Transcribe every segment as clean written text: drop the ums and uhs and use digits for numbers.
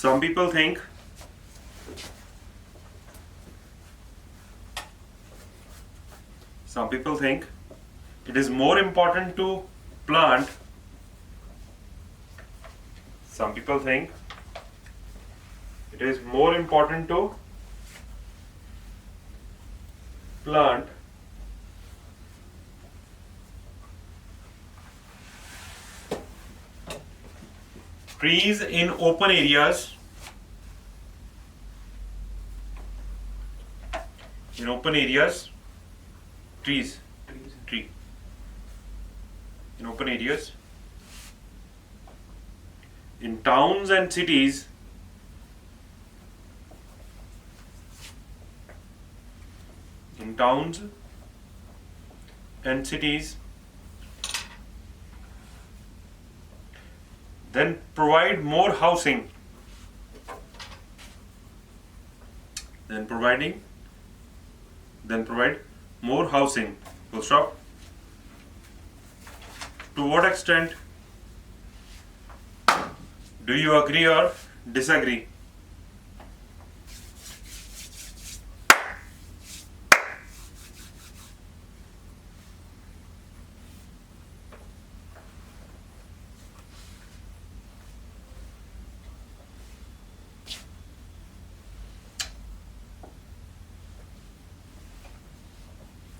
Some people think it is more important to plant. Some people think it is more important to plant trees in open areas. In open areas, tree. In open areas, in towns and cities, then provide more housing. Then provide more housing. Full stop. To what extent do you agree or disagree?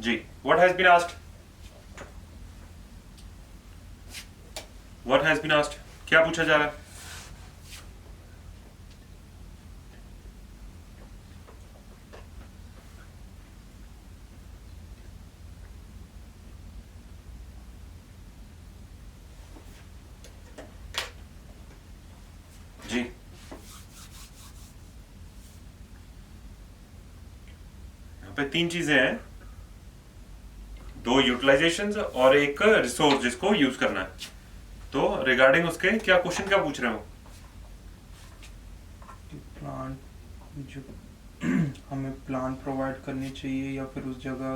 G. What has been asked? What has been asked? क्या पूछा जा रहा है? जी यहाँ पे तीन चीजें हैं, दो यूटिलाइजेशंस और एक रिसोर्स जिसको यूज करना है. तो रिगार्डिंग उसके क्या क्वेश्चन क्या पूछ रहे हो? प्लांट जो हमें प्लांट प्रोवाइड करनी चाहिए या फिर उस जगह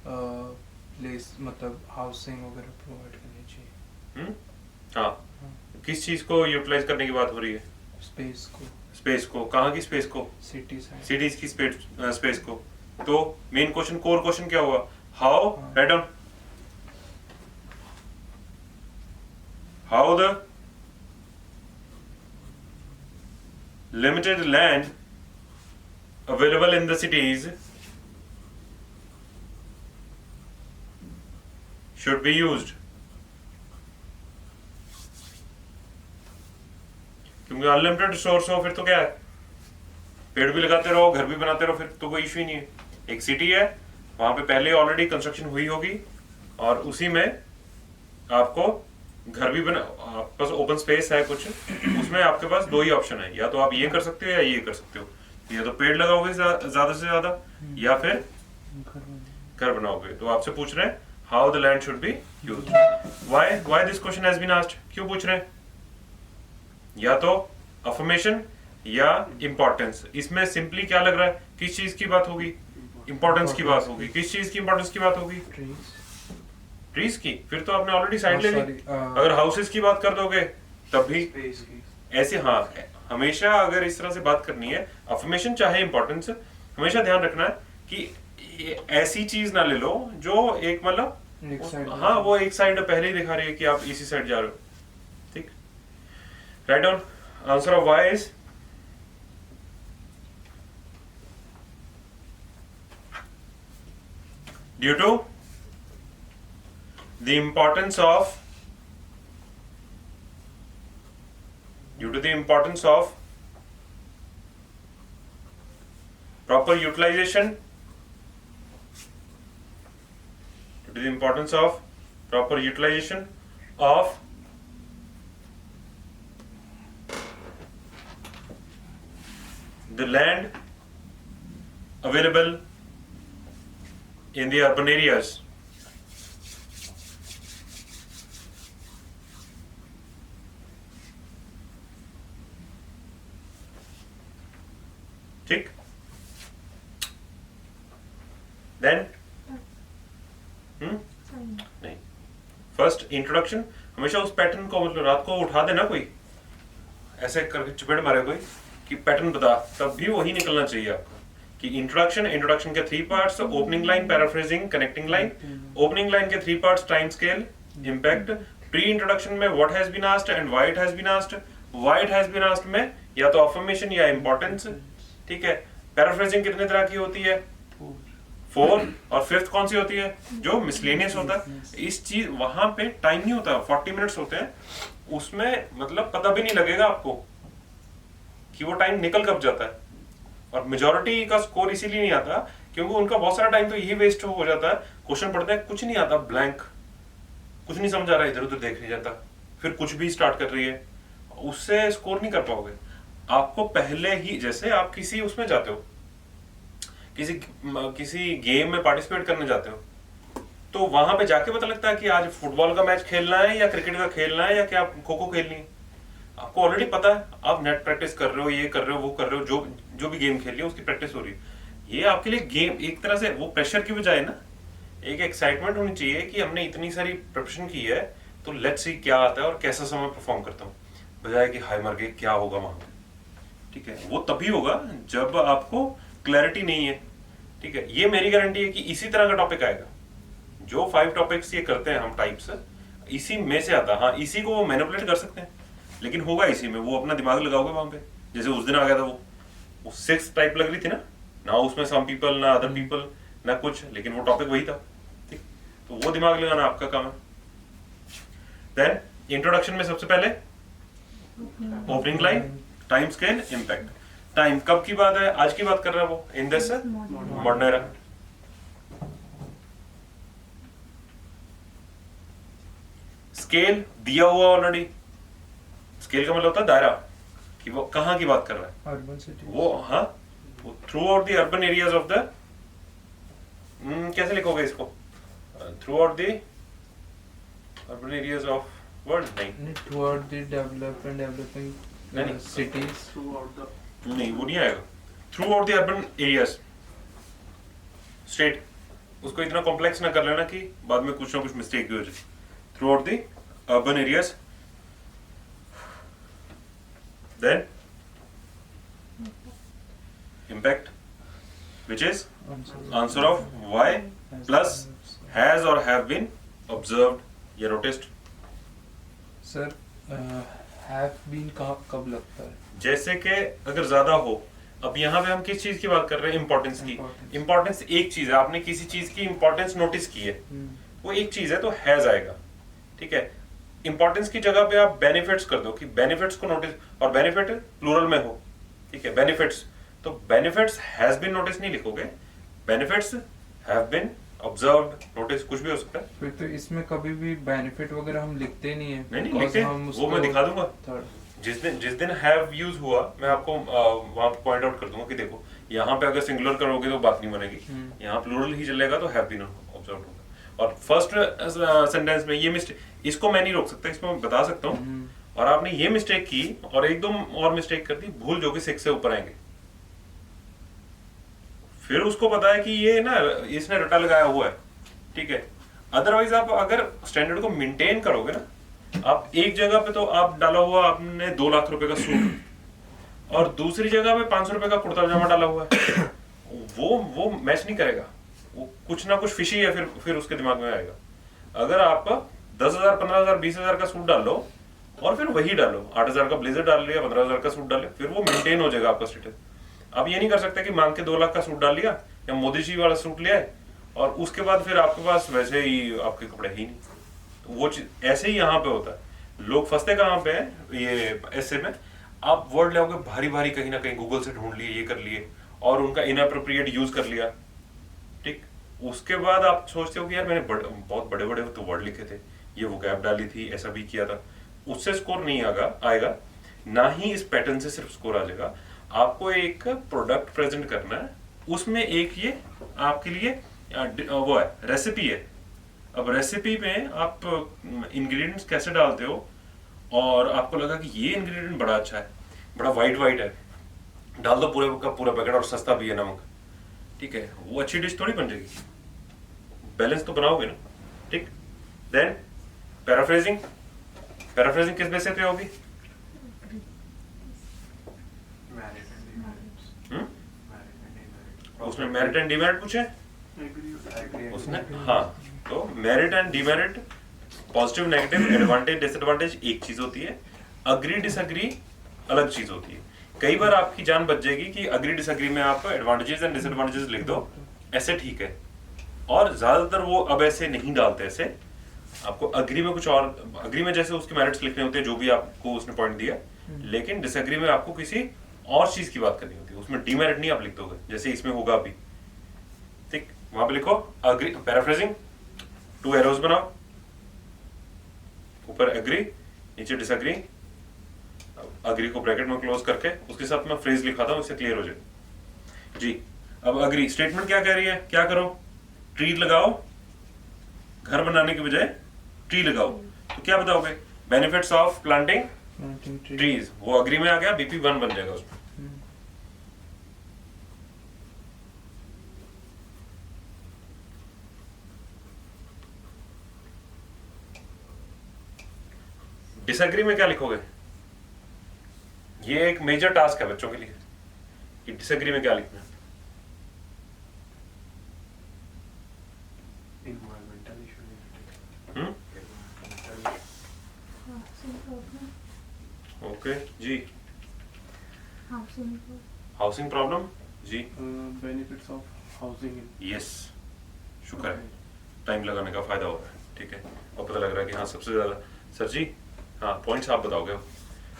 प्लेस मतलब हाउसिंग वगैरह प्रोवाइड करनी चाहिए. हाँ. किस चीज को यूटिलाइज करने की बात हो रही है? स्पेस को. कहाँ की स्पेस को? सिटीज की स्पेस को. तो मेन क्वेश्चन, कोर क्वेश्चन क्या हुआ? How, write down, how the limited land available in the cities should be used. क्योंकि अनलिमिटेड रिसोर्स हो फिर तो क्या है, पेड़ भी लगाते रहो, घर भी बनाते रहो, फिर तो कोई इश्यू ही नहीं है. एक सिटी है, वहां पे पहले ऑलरेडी कंस्ट्रक्शन हुई होगी और उसी में आपको घर भी बना, आपके पास ओपन स्पेस है कुछ, उसमें आपके पास दो ही ऑप्शन है, या तो आप ये कर सकते हो या ये कर सकते हो. या तो पेड़ लगाओगे ज्यादा से ज्यादा या फिर घर बनाओगे. तो आपसे पूछ रहे हैं how the land should be used. Why this question has been asked. क्यों पूछ रहे हैं? या तो अफर्मेशन या इंपॉर्टेंस. इसमें सिंपली क्या लग रहा है, किस चीज की बात होगी? इंपॉर्टेंस की बात होगी. किस चीज की इंपॉर्टेंस की बात होगी? ट्रीज की. फिर तो आपने ऑलरेडी साइड ले ली. अगर हाउसेस की बात कर दोगे तब भी ऐसे. हाँ, हमेशा अगर इस तरह से बात करनी है, अफर्मेशन चाहे इंपॉर्टेंस, हमेशा ध्यान रखना है कि ऐसी चीज ना ले लो जो एक मतलब हाँ वो एक साइड पहले ही दिखा रही है कि आप इसी साइड जा रहे हो. ठीक. Write down. Answer of why is due to the importance of proper utilization, of the land available in the urban areas. ठीक. देन नहीं, फर्स्ट इंट्रोडक्शन. हमेशा उस पैटर्न को मतलब रात को उठा देना कोई, ऐसे करके चपेट मारे कोई कि पैटर्न बता, तब भी वही निकलना चाहिए आपका कि इंट्रोडक्शन के 3 parts, opening line, paraphrasing, connecting line. Opening line के 3 parts, time scale, impact. Pre introduction में what has been asked and why it has been asked. Why it has been asked में या तो अफर्मेशन या importance, ठीक है। Paraphrasing कितने तरह की होती है? 4। और 5th कौन सी होती है? जो मिसलेनियस होता है। इस चीज वहां पे टाइम नहीं होता, 40 मिनट्स होते हैं, उसमें मतलब पता भी नहीं लगेगा आपको कि वो टाइम निकल कब जाता है। और मेजॉरिटी का स्कोर इसीलिए नहीं आता क्योंकि उनका बहुत सारा टाइम तो यही वेस्ट हो जाता है। क्वेश्चन पढ़ते हैं, कुछ नहीं आता, ब्लैंक, कुछ नहीं समझ आ रहा, इधर उधर देख नहीं जाता, फिर कुछ भी स्टार्ट कर रही है, उससे स्कोर नहीं कर पाओगे। आपको पहले ही, जैसे आप किसी उसमें जाते हो, किसी गेम में पार्टिसिपेट करने जाते हो, तो वहां पे जाके पता लगता है कि आज फुटबॉल का मैच खेलना है या क्रिकेट का खेलना है या क्या खो खो खेलनी है। आपको ऑलरेडी पता है, आप नेट प्रैक्टिस कर रहे हो, ये कर रहे हो, वो कर रहे हो, जो भी गेम खेल रही है उसकी प्रैक्टिस हो रही है। ये आपके लिए गेम एक तरह से, वो प्रेशर की बजाय ना एक एक्साइटमेंट होनी चाहिए कि हमने इतनी सारी प्रिपरेशन की है, तो लेट्स सी क्या आता है और कैसा समय परफॉर्म करता हूँ, बजाय कि हाय मर गए क्या होगा वहां पे। ठीक है, वो तभी होगा जब आपको क्लैरिटी नहीं है। ठीक है, ये मेरी गारंटी है कि इसी तरह का टॉपिक आएगा। जो 5 टॉपिक्स ये करते हैं हम टाइप्स, इसी में से आता है। हाँ, इसी को वो मैनिपुलेट कर सकते हैं, लेकिन होगा इसी में, वो अपना दिमाग लगाओगे वहां पे। जैसे उस दिन आ गया था वो 6 टाइप लग रही थी ना उसमें सम पीपल ना अदर पीपल ना कुछ, लेकिन वो टॉपिक वही था। ठीक, तो वो दिमाग लगाना आपका काम है। देन इंट्रोडक्शन में सबसे पहले opening line, time scale, impact. Time कब की बात है? आज की बात कर रहा है वो, in this modern era. Scale दिया हुआ ऑलरेडी। स्केल का मतलब होता है दायरा, कि वो कहां की बात कर रहा है। अर्बन सिटी वो हाँ, through out the urban areas of the, कैसे लिखोगे इसको? Through out the urban areas of world, नहीं थ्रू आउट द डेवलपिंग नहीं, सिटीज, नहीं वो नहीं आएगा। Through out the urban areas state, उसको इतना कॉम्प्लेक्स ना कर लेना कि बाद में कुछ ना कुछ मिस्टेक भी हो जाए। Through out the urban areas, then impact, which is answer of why plus has or have been observed या noticed। सर हैव बीन कब लगता है? जैसे कि अगर ज्यादा हो, अब यहाँ पे हम किस चीज की बात कर रहे हैं? इंपॉर्टेंस की। इंपॉर्टेंस एक चीज है, आपने किसी चीज की इंपॉर्टेंस नोटिस की है, वो एक चीज है, तो हैज आएगा। ठीक है, इंपॉर्टेंस की जगह पे आप बेनिफिट्स कर दो कि बेनिफिट्स को नोटिस, और बेनिफिट प्लूरल में हो। ठीक है, बेनिफिट्स, तो बेनिफिट्स हैज बीन नोटिस नहीं लिखोगे, benefits have been observed notice, कुछ भी हो सकता है। फिर तो इसमें कभी भी बेनिफिट वगैरह हम लिखते नहीं है। नहीं लिखते, वो मैं दिखा दूंगा। जिस दिन हैव यूज हुआ, मैं आपको वहां पॉइंट आउट कर दूंगा कि देखो यहाँ पे अगर सिंगुलर करोगे तो बात नहीं बनेगी, यहाँ प्लूरल ही चलेगा तो हैव बीन ऑब्जर्व्ड होगा। और फर्स्ट सेंटेंस में ये मिस्टेक, इसको मैं नहीं रोक सकता, इसको मैं बता सकता हूँ। और आपने ये मिस्टेक की और एक दो और मिस्टेक कर दी, भूल जो कि 6 से ऊपर आएंगे। फिर उसको पता है कि ये ना इसने रटा लगाया हुआ है। ठीक है, अदरवाइज आप अगर स्टैंडर्ड को मेंटेन करोगे ना, आप एक जगह पे तो आप डाला हुआ आपने 2 लाख रुपए का सूट और दूसरी जगह पे 500 रुपए का कुर्ता पजामा डाला हुआ है, वो मैच नहीं करेगा, वो कुछ ना कुछ फिशी है, फिर उसके दिमाग में आएगा। अगर आप 10,000 15,000 20,000 का सूट डाल लो और फिर वही डालो, 8,000 का ब्लेजर डाल लिया, 15,000 का सूट डाले, फिर वो मेंटेन हो जाएगा आपका स्टेटस। आप ये नहीं कर सकते कि मांग के 2 लाख का सूट डाल लिया या मोदी जी वाला सूट लिया है और उसके बाद फिर आपके पास वैसे ही आपके कपड़े ही नहीं। तो वो चीज ऐसे ही यहाँ पे होता है। लोग फंसते कहाँ पे हैं ये ऐसे में, आप वर्ड ले आओगे भारी भारी, कहीं ना कहीं गूगल से ढूंढ लिए, ये कर लिए और उनका इनअप्रोप्रिएट यूज कर लिया। ठीक, उसके बाद आप सोचते हो कि यार मैंने बहुत बड़े बड़े तो वर्ड लिखे थे, ये वोकैब डाली थी, ऐसा भी किया था, उससे स्कोर नहीं आएगा ना ही इस पैटर्न से सिर्फ स्कोर आ जाएगा। आपको एक प्रोडक्ट प्रेजेंट करना है, उसमें एक ये आपके लिए वो है रेसिपी है। अब रेसिपी में आप इंग्रेडिएंट्स कैसे डालते हो और आपको लगा कि ये इंग्रेडिएंट बड़ा अच्छा है, बड़ा वाइट है, डाल दो पूरे का पूरा पैकेट और सस्ता भी है नमक। ठीक है, वो अच्छी डिश थोड़ी बन जाएगी, बैलेंस तो बनाओगे ना। ठीक, देन पैराफ्रेजिंग किस बेसिस पे होगी? उसने मेरिट एंड डिमेरिट पूछे उसने, हाँ। तो merit and demerit, positive negative, advantage disadvantage एक चीज होती है, अग्री डिसएग्री अलग चीज होती है। कई बार आपकी जान बच जाएगी कि अग्री डिसएग्री में आप एडवांटेजेस एंड डिसएडवांटेजेस लिख दो, ऐसे ठीक है। और ज्यादातर वो अब ऐसे नहीं डालते, ऐसे आपको अग्री में कुछ और, अग्री में जैसे उसके मेरिट्स लिखने होते हैं जो भी आपको उसने पॉइंट दिया, लेकिन डिसएग्री में आपको किसी और चीज की बात करनी होती है, उसमें डिमेरिट नहीं आप लिख दोगे जैसे इसमें होगा अभी, ठीक। वहां पे लिखो अग्री, पैराफ्रेजिंग, 2 एरोज बनाओ, ऊपर एग्री, नीचे डिसएग्री, अग्री को ब्रैकेट में क्लोज करके उसके साथ मैं फ्रेज लिखाता हूं, इससे क्लियर हो जाए जी। अब अग्री स्टेटमेंट क्या कह रही है, क्या करो, ट्री लगाओ, घर बनाने के बजाय ट्री लगाओ। तो क्या बताओगे, बेनिफिट्स ऑफ प्लांटिंग ट्रीज, वो अग्री में आ गया, बीपी 1 बन जाएगा उसमें। डिसएग्री में क्या लिखोगे, ये एक मेजर टास्क है बच्चों के लिए कि डिसएग्री में क्या लिखना है। ओके जी। हाउसिंग प्रॉब्लम जी, बेनिफिट्स ऑफ हाउसिंग, यस, शुक्र है, टाइम लगाने का फायदा हो रहा है, ठीक है। और पता लग रहा है कि हाँ सबसे ज्यादा, सर जी हाँ पॉइंट्स आप बताओगे,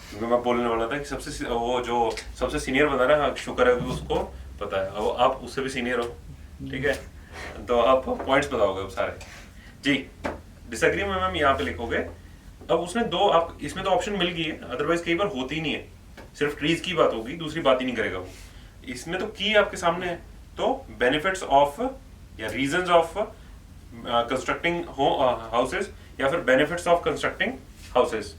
क्योंकि मैं बोलने वाला था कि सबसे वो जो सबसे सीनियर बंदा ना, हाँ, शुक्र है कि उसको पता है, अब आप उससे भी सीनियर हो, ठीक है, तो आप पॉइंट्स बताओगे अब सारे जी। डिसएग्री में मैम यहाँ पे लिखोगे, अब उसने दो, आप इसमें तो ऑप्शन मिल गई है, अदरवाइज कई बार होती नहीं है, सिर्फ ट्रीज की बात होगी, दूसरी बात ही नहीं करेगा वो। इसमें तो की आपके सामने है, तो बेनिफिट्स ऑफ या रीजंस ऑफ कंस्ट्रक्टिंग हाउसेस, या फिर benefits of constructing houses.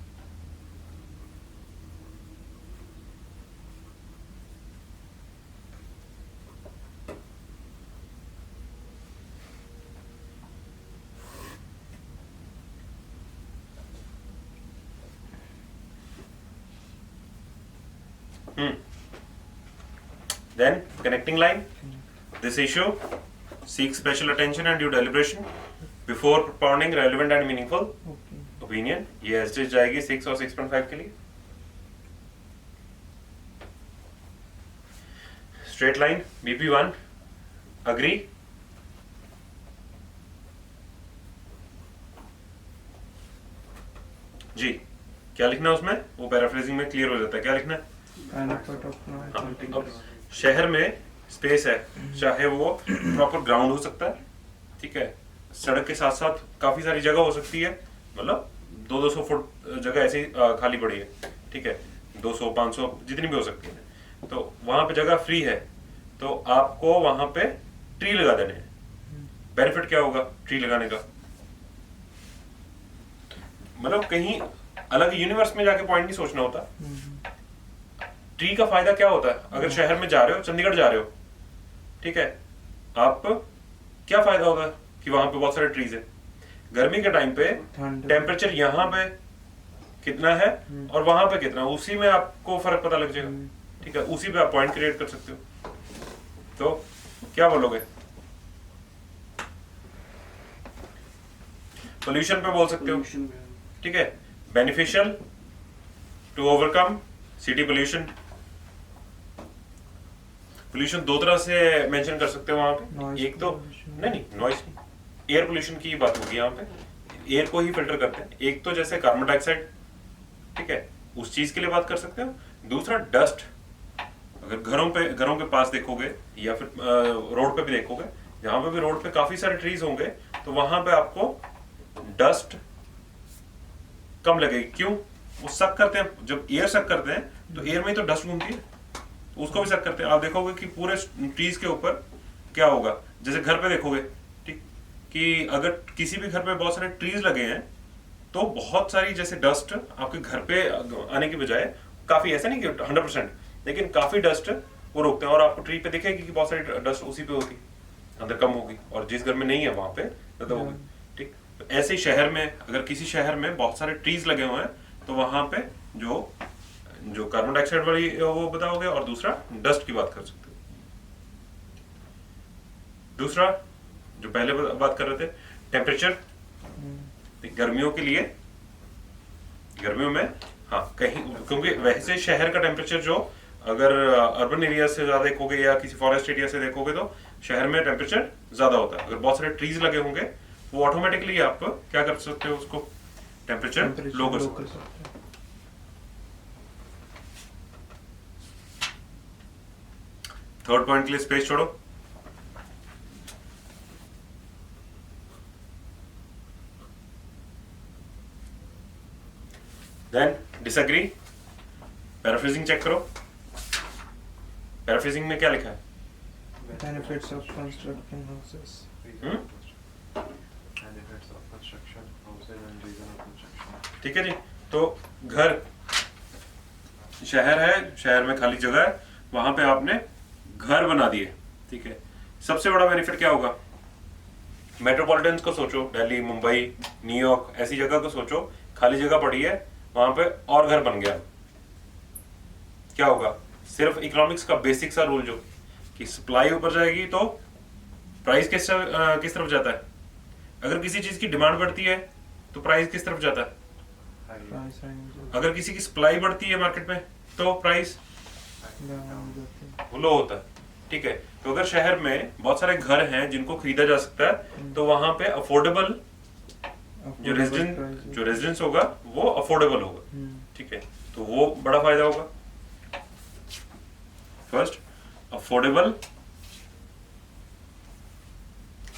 Then connecting line. This issue seeks special attention and due deliberation before propounding relevant and meaningful opinion. ये एस्टेज जाएगी 6 और 6.5 के लिए. Straight line BP1 agree. जी क्या लिखना है उसमें, वो पैराफ्रेजिंग में क्लियर हो जाता है, क्या लिखना है? अब शहर में स्पेस है, चाहे वो प्रॉपर ग्राउंड हो सकता है, ठीक है, सड़क के साथ साथ काफी सारी जगह हो सकती है, मतलब 200-200 फुट जगह ऐसी खाली पड़ी है, ठीक है, 200-500 जितनी भी हो सकती है, तो वहां पे जगह फ्री है, तो आपको वहां पे ट्री लगा देने हैं। बेनिफिट क्या होगा ट्री लगाने का, मतलब कहीं अलग यूनिवर्स में जाके पॉइंट नहीं सोचना होता। ट्री का फायदा क्या होता है, अगर शहर में जा रहे हो, चंडीगढ़ जा रहे हो, ठीक है, आप क्या फायदा होगा कि वहां पे बहुत सारे ट्रीज है, गर्मी के टाइम पे टेम्परेचर यहाँ पे कितना है और वहां पे कितना, उसी में आपको फर्क पता लग जाएगा, ठीक है, उसी पे आप पॉइंट क्रिएट कर सकते हो। तो क्या बोलोगे, पोल्यूशन पे बोल सकते हो, ठीक है, beneficial to overcome city pollution. Pollution दो तरह से मेंशन कर सकते हो वहां पे, एक तो नहीं नॉइस नहीं, एयर पोल्यूशन की बात होगी यहाँ पे, एयर को ही फिल्टर करते हैं, एक तो जैसे कार्बन डाइऑक्साइड, ठीक है, उस चीज के लिए बात कर सकते हो। दूसरा डस्ट, अगर घरों के पास देखोगे या फिर रोड पे भी देखोगे, जहां पे भी रोड पे काफी सारे ट्रीज होंगे तो वहां पे आपको डस्ट कम लगेगी। क्यों, वो सक करते हैं, जब एयर सक करते हैं तो एयर में ही तो डस्ट घूमती है, तो उसको भी सक करते हैं। आप देखोगे कि पूरे ट्रीज के ऊपर क्या होगा, जैसे घर पे देखोगे, ठीक, कि अगर किसी भी घर पे बहुत सारे ट्रीज लगे हैं तो बहुत सारी जैसे डस्ट आपके घर पे आने की बजाय, काफी ऐसा नहीं कि 100%, लेकिन काफी डस्ट वो रोकते हैं, और आपको ट्री पे दिखेगी कि बहुत सारी डस्ट उसी पे होगी, अंदर कम होगी, और जिस घर में नहीं है वहां पे ज्यादा होगी, ठीक। तो ऐसे ही शहर में, अगर किसी शहर में बहुत सारे ट्रीज लगे हुए हैं तो वहां पे जो कार्बन डाइऑक्साइड वाली वो बताओगे, और दूसरा डस्ट की बात कर सकते हो। दूसरा जो पहले बात कर रहे थे, टेम्परेचर। गर्मियों के लिए, गर्मियों में हाँ कहीं, क्योंकि वैसे शहर का टेम्परेचर जो अगर अर्बन एरिया से ज्यादा देखोगे या किसी फॉरेस्ट एरिया से देखोगे तो शहर में टेम्परेचर ज्यादा होता है। अगर बहुत सारे ट्रीज लगे होंगे वो ऑटोमेटिकली आप क्या कर सकते हो, उसको टेम्परेचर लो कर सकते हो। थर्ड पॉइंट के लिए स्पेस छोड़ो। देन डिसएग्री, पैराफ्रेजिंग चेक करो। पैराफ्रेजिंग में क्या लिखा है? Benefits of constructing houses. Benefits of construction houses and reason of construction. ठीक है जी। तो घर, शहर है, शहर में खाली जगह है, वहां पे आपने घर बना दिए। ठीक है, सबसे बड़ा बेनिफिट क्या होगा? मेट्रोपॉलिटन्स को सोचो, दिल्ली, मुंबई, न्यूयॉर्क, ऐसी जगह को सोचो, खाली जगह पड़ी है, वहां पे और घर बन गया, क्या होगा? सिर्फ इकोनॉमिक्स का बेसिक सा रूल जो कि सप्लाई ऊपर जाएगी तो प्राइस किस तरफ जाता है? अगर किसी चीज की डिमांड बढ़ती है तो प्राइस किस तरफ जाता है? Price high अगर किसी की सप्लाई बढ़ती है मार्केट में तो प्राइस लो होता है। ठीक है, तो अगर शहर में बहुत सारे घर हैं जिनको खरीदा जा सकता है तो वहां पे अफोर्डेबल जो रेजिडेंस होगा वो अफोर्डेबल होगा। ठीक है, तो वो बड़ा फायदा होगा। First, affordable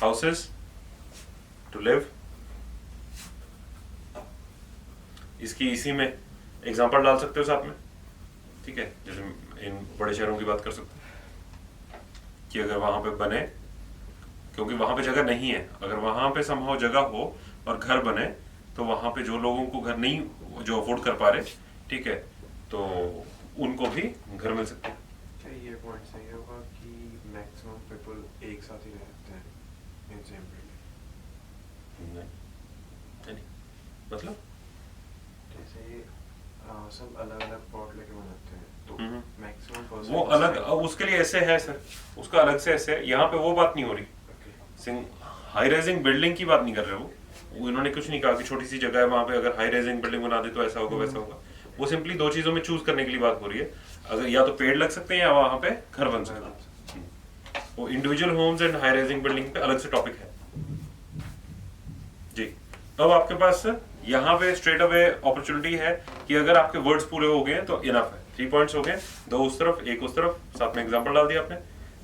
houses to live. इसकी इसी में एग्जांपल डाल सकते हो साथ में। ठीक है, जैसे इन बड़े शहरों की बात कर सकते हो कि अगर वहां पे बने, क्योंकि वहां पे जगह नहीं है, अगर वहां पे संभव जगह हो और घर बने तो वहां पे जो लोगों को घर नहीं, जो अफोर्ड कर पा रहे, ठीक है, तो उनको भी घर मिल सकते हैं। क्या ये पॉइंट सही होगा कि मैक्सिमम पीपल एक साथ ही रहते हैं इन सेम बिल्डिंग? नहीं, मतलब जैसे सब अलग अलग प्लॉट लेके बनाते हैं तो मैक्सिमम पर्सन वो अलग, अब उसके लिए ऐसे है सर, उसका अलग से ऐसे है। यहाँ पे वो बात नहीं हो रही, हाई राइजिंग बिल्डिंग की बात नहीं कर रहे वो इन्होंने कुछ नहीं कहा कि छोटी सी जगह है वहां पे अगर हाई राइजिंग बिल्डिंग बना दे तो ऐसा होगा वैसा होगा। वो सिंपली दो चीजों में चूज करने के लिए बात हो रही है, अगर या तो पेड़ लग सकते हैं या वहां पे घर बन सकते हैं। वो individual homes and high rising building पे अलग से टॉपिक है जी। अब आपके पास यहाँ पे स्ट्रेट अवे अपॉर्चुनिटी है कि अगर आपके वर्ड्स पूरे हो गए तो इनफ है। 3 पॉइंट्स हो गए, 2 उस तरफ 1 उस तरफ, साथ में एग्जांपल डाल दिया आपने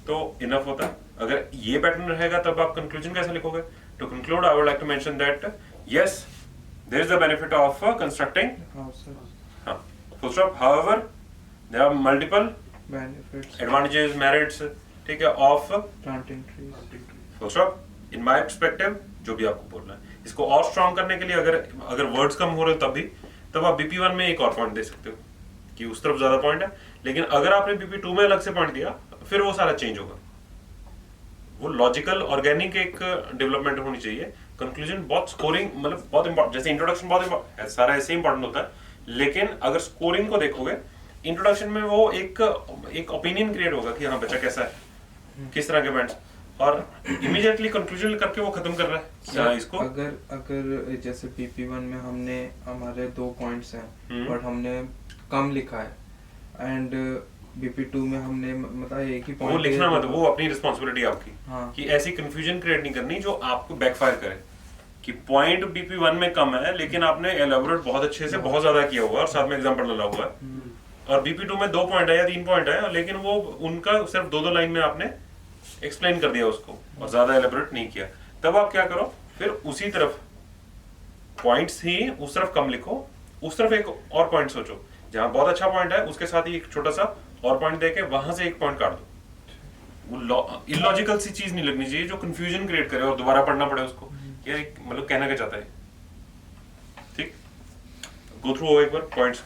तो इनफ होता है। अगर ये पैटर्न रहेगा तब आप कंक्लूजन कैसे लिखोगे? To conclude I would like to mention that yes there is the benefit of constructing houses. हाँ, full stop. However there are multiple Benefits. Advantages, merits, ठीक है, of Planting trees. Full stop. In my perspective, जो भी आपको बोलना है, इसको और स्ट्रॉन्ग करने के लिए अगर वर्ड्स कम हो रहे हो तब आप BP1 में एक और पॉइंट दे सकते हो कि उस तरफ ज्यादा पॉइंट है। लेकिन अगर आपने BP2 में अलग से पॉइंट दिया फिर वो सारा चेंज होगा। वो लॉजिकल ऑर्गेनिक एक डेवलपमेंट होनी चाहिए। कंक्लूजन बहुत स्कोरिंग, मतलब बहुत इंपॉर्टेंट, जैसे इंट्रोडक्शन बहुत सारा ऐसे इंपॉर्टेंट होता है, लेकिन अगर स्कोरिंग को देखोगे इंट्रोडक्शन में वो एक ओपिनियन क्रिएट होगा कि हाँ बच्चा कैसा है, किस तरह के बैंड्स, और इमीडिएटली कंक्लूजन करके वो खत्म कर रहा है हाँ, इसको। अगर जैसे PP1 में हमने हमारे 2 पॉइंट्स हैं बट हमने कम लिखा है एंड BP2 में हमने मतलब एक ही वो पॉइंट लिखना मत, वो अपनी रिस्पॉन्सिबिलिटी आपकी हाँ। कि ऐसी कंफ्यूजन क्रिएट नहीं करनी जो आपको बैकफायर करे कि पॉइंट BP1 में कम है लेकिन आपने एलेबोरेट बहुत अच्छे से बहुत ज्यादा किया हुआ और साथ में एग्जांपल डाला हुआ है, और BP2 में 2 पॉइंट है या 3 पॉइंट है लेकिन वो उनका सिर्फ 2 लाइन में आपने एक्सप्लेन कर दिया उसको और ज्यादा एलेबोरेट नहीं किया। तब आप क्या करो, फिर उसी तरफ पॉइंट्स ही उस तरफ कम लिखो, उस तरफ एक और पॉइंट सोचो जहां बहुत अच्छा पॉइंट है उसके साथ ही एक छोटा सा और पॉइंट देके वहां से एक पॉइंट काट दो। वो इलॉजिकल सी चीज नहीं लगनी चाहिए जो कंफ्यूजन क्रिएट करे और दोबारा पढ़ना पड़े उसको, यार मतलब कहना क्या चाहता है। ठीक, गो थ्रू एक बार पॉइंट्स।